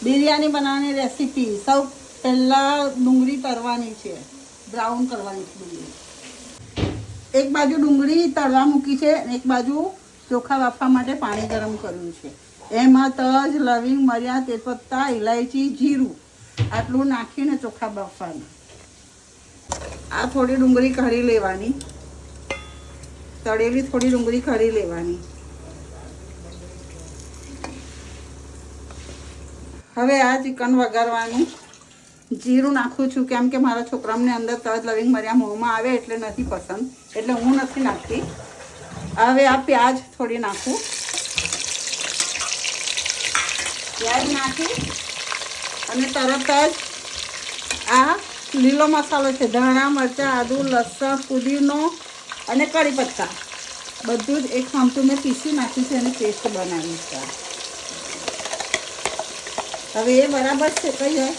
બિરયાની બનાવવાની રેસીપી. સૌ પહેલાં ડુંગળી તળવાની છે, બ્રાઉન કરવાની છે ડુંગળી. એક બાજુ ડુંગળી તળવા મૂકી છે અને એક બાજુ ચોખા બાફવા માટે પાણી ગરમ કર્યું છે. એમાં તજ, લવિંગ, મરિયા, તેજપત્તા, ઇલાયચી, જીરું આટલું નાખીને ચોખા બાફવાના. આ થોડી ડુંગળી કાઢી લેવાની, તળેલી થોડી ડુંગળી કાઢી લેવાની. હવે આ ચિકન વઘારવાનું. જીરું નાખું છું કેમ કે મારા છોકરાઓને અંદર તજ, લવિંગ, મરિયા મોંમાં આવે એટલે નથી પસંદ, એટલે હું નથી નાખતી. હવે આ પ્યાજ થોડી નાખું. પ્યાજ નાખી અને તરત જ આ લીલો મસાલો છે, ધાણા, મરચાં, આદુ, લસણ, પુદીનો અને કઢી પત્તા બધું જ એક સામટું મેં પીસી નાખ્યું છે અને પેસ્ટ બનાવી છે. હવે એ બરાબર શેકાઈ જાય.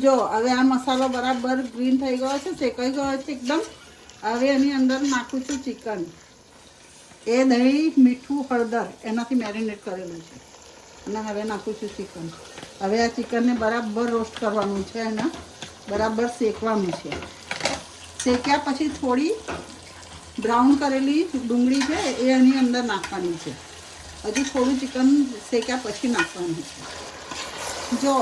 જો હવે આ મસાલો બરાબર ગ્રીન થઈ ગયો છે, શેકાઈ ગયો છે એકદમ. હવે એની અંદર નાખું છું ચિકન. એ દહીં, મીઠું, હળદર એનાથી મેરિનેટ કરેલું છે અને હવે નાખું છું ચિકન. હવે આ ચિકનને બરાબર રોસ્ટ કરવાનું છે અને બરાબર શેકવાનું છે. શેક્યા પછી થોડી બ્રાઉન કરેલી ડુંગળી છે એ એની અંદર નાખવાની છે. હજી થોડું ચિકન શેક્યા પછી નાખવાનું છે. જો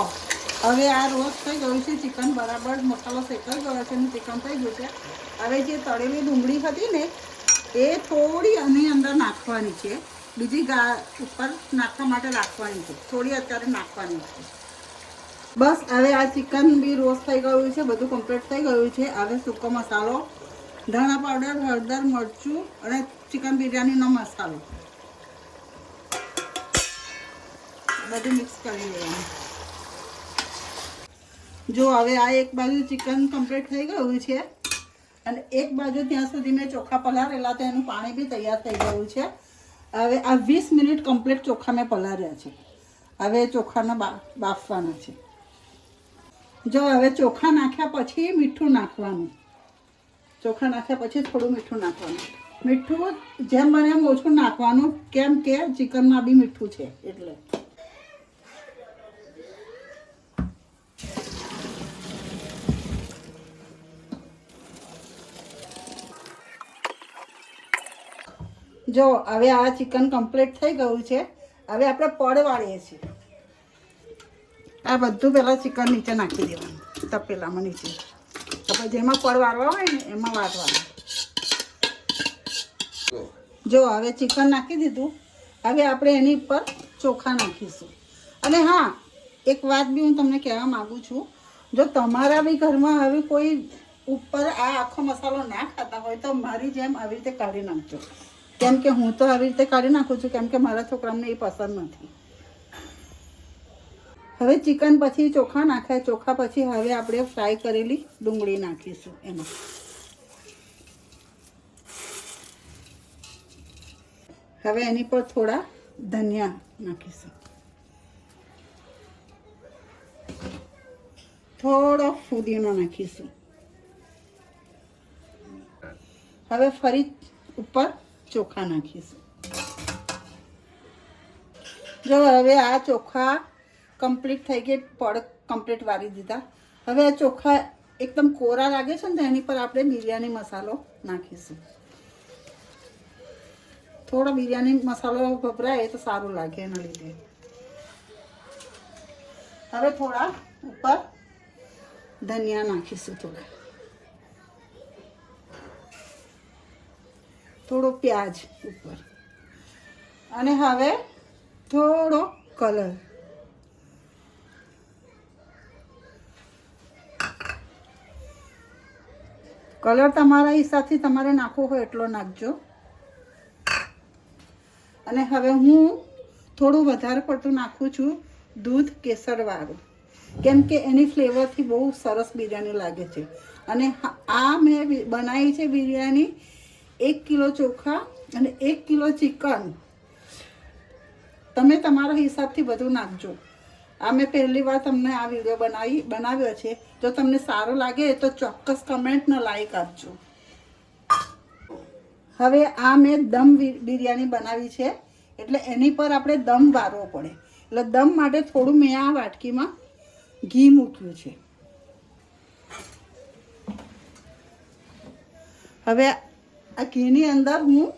હવે આ રોસ્ટ થઈ ગયું છે ચિકન, બરાબર મસાલો શેકાઈ ગયો છે અને ચિકન થઈ ગયું છે. હવે જે તળેલી ડુંગળી હતી ને એ થોડી આની અંદર નાખવાની છે, બીજી ઉપર નાખવા માટે રાખવાની છે, થોડી અત્યારે નાખવાની છે. બસ હવે આ ચિકન બી રોસ્ટ થઈ ગયું છે, બધું કમ્પ્લીટ થઈ ગયું છે. હવે સૂકો મસાલો, ધાણા પાવડર, હળદર, મરચું અને ચિકન બિરયાનીનો મસાલો બધું મિક્સ કરી લેવાનું. જો હવે આ એક બાજુ ચિકન કમ્પ્લીટ થઈ ગયું છે અને એક બાજુ ત્યાં સુધી મેં ચોખા પલાળેલા તો એનું પાણી બી તૈયાર થઈ ગયું છે. હવે આ 20 મિનિટ કમ્પ્લીટ ચોખા મેં પલાળ્યા છે. હવે ચોખાને બાફવાના છે. જો હવે ચોખા નાખ્યા પછી મીઠું નાખવાનું. ચોખા નાખ્યા પછી થોડું મીઠું નાખવાનું. મીઠું જેમ બને એમ ઓછું નાખવાનું કેમ કે ચિકનમાં બી મીઠું છે એટલે. જો હવે આ ચિકન કમ્પ્લીટ થઈ ગયું છે. હવે આપણે પડ વાળીએ છીએ. આ બધું પહેલાં ચિકન નીચે નાખી દેવાનું, તપેલામાં નીચે. આપણે જેમાં પડ વાળવા હોય ને એમાં વાળવાનું. જો હવે ચિકન નાખી દીધું. હવે આપણે એની ઉપર ચોખા નાખીશું. અને હા, એક વાત બી હું તમને કહેવા માગું છું, જો તમારા બી ઘરમાં હવે કોઈ ઉપર આ આખો મસાલો ના ખાતા હોય તો મારી જેમ આવી રીતે કાઢી નાખજો. કેમ કે હું તો આવી રીતે કાઢી નાખું છું કેમ કે મારા છોકરાઓને એ પસંદ નથી. હવે ચિકન પછી ચોખા નાખ્યા. ચોખા પછી હવે આપણે ફ્રાય કરેલી ડુંગળી નાખીશું એમાં. હવે એની પર થોડા ધનિયા નાખીશું, થોડો ફુદીનો નાખીશું. હવે ફરી ઉપર ચોખા નાખીશું. જો હવે આ ચોખા કમ્પ્લીટ થઈ ગઈ, પડ કમ્પ્લીટ વાળી દીધા. હવે આ ચોખા એકદમ કોરા લાગે છે ને તો એની પર આપણે બિરયાની મસાલો નાખીશું. થોડો બિરયાની મસાલો વપરાય તો સારું લાગે એના લીધે. હવે થોડા ઉપર ધનિયા નાખીશું, થોડો પ્યાજ ઉપર અને હવે થોડો કલર. કલર તમારા હિસાબથી તમારે નાખવો હોય એટલો નાખજો. અને હવે હું થોડું વધારે પડતું નાખું છું દૂધ કેસરવાળું, કેમ કે એની ફ્લેવરથી બહુ સરસ બિરયાની લાગે છે. અને આ મેં બનાવી છે બિરયાની 1 કિલો ચોખા અને 1 કિલો ચિકન. તમે તમારા હિસાબથી બધું નાખજો. આ મેં પહેલી વાર તમને આ વિડીયો બનાવ્યો છે. જો તમને સારો લાગે તો ચોક્કસ કમેન્ટને લાઈક આપજો. હવે આ મેં દમ બિરયાની બનાવી છે એટલે એની પર આપણે દમ વાળવો પડે. એટલે દમ માટે થોડું મેં આ વાટકીમાં ઘી મૂક્યું છે. હવે આ ઘીની અંદર હું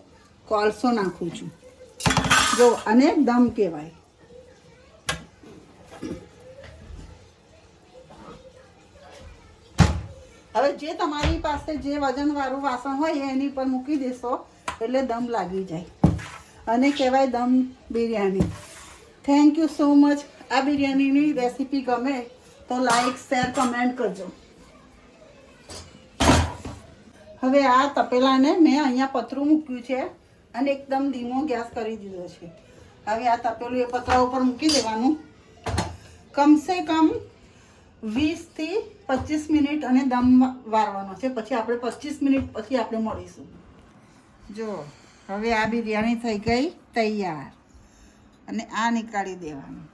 કોલસો નાખું છું. જો આને દમ કહેવાય. હવે જે તમારી પાસે જે વજનવાળું વાસણ હોય એની પર મૂકી દેશો એટલે દમ લાગી જાય અને કહેવાય દમ biryani. Thank you so much. આ બિરયાનીની રેસીપી ગમે તો લાઈક શેર કમેન્ટ કરજો. હવે આ તપેલાને મેં અહીંયા પતરું મૂક્યું છે અને એકદમ ધીમો ગેસ કરી દીધો છે. હવે આ તપેલું એ પતરા ઉપર મૂકી દેવાનું. કમસે કમ 20 થી 25 મિનિટ અને દમ વારવાનો છે. પછી આપણે 25 મિનિટ પછી આપણે મળીશું. જો હવે આ બિરયાની થઈ ગઈ તૈયાર અને આ નીકાળી દેવાનું.